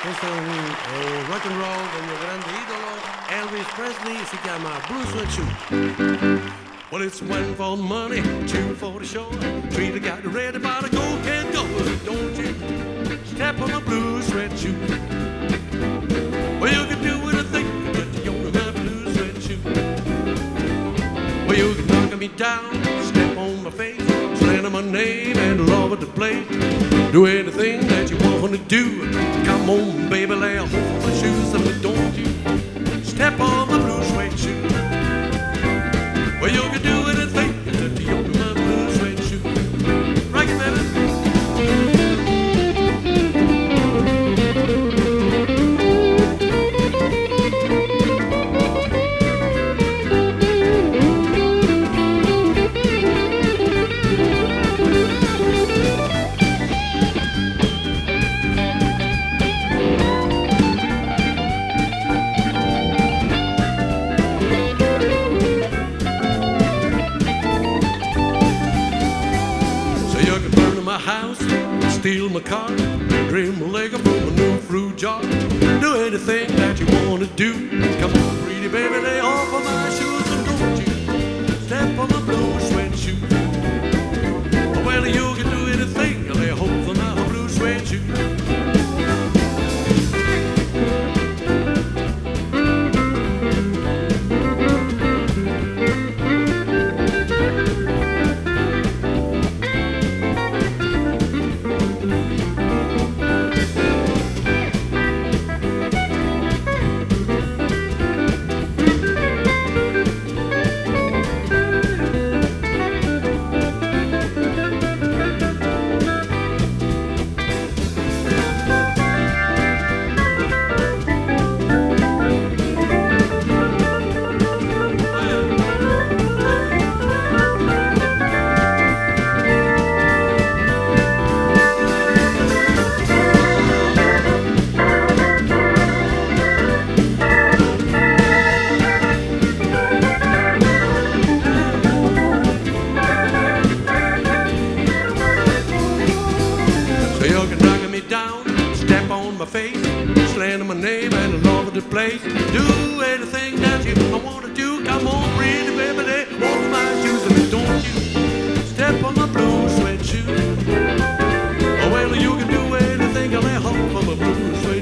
Questo è un rock and roll del mio grande idolo Elvis Presley, si chiama Blue Sweat Shoe. Well, it's one for the money, two for the show. Three to got ready by the go can't go. Don't you step on my blue sweat shoe. Well, you can do anything but you own my blue sweat shoe. Well, you can knock me down, step on my face, slander my name and love at the place. Do anything that you want to do. Come on, baby, lay a hold on my shoes, and don't you step on my blue suede shoe. Well, you can do anything that you want my blue suede shoe. Rock it, baby. Steal my car, trim my leg up from a new fruit jar. Do anything that you want to do. Come on, pretty baby, lay off of my shoes and don't you step on my blue suede shoe. Well, you can do anything, lay hold of my blue suede shoe.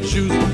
Shoes.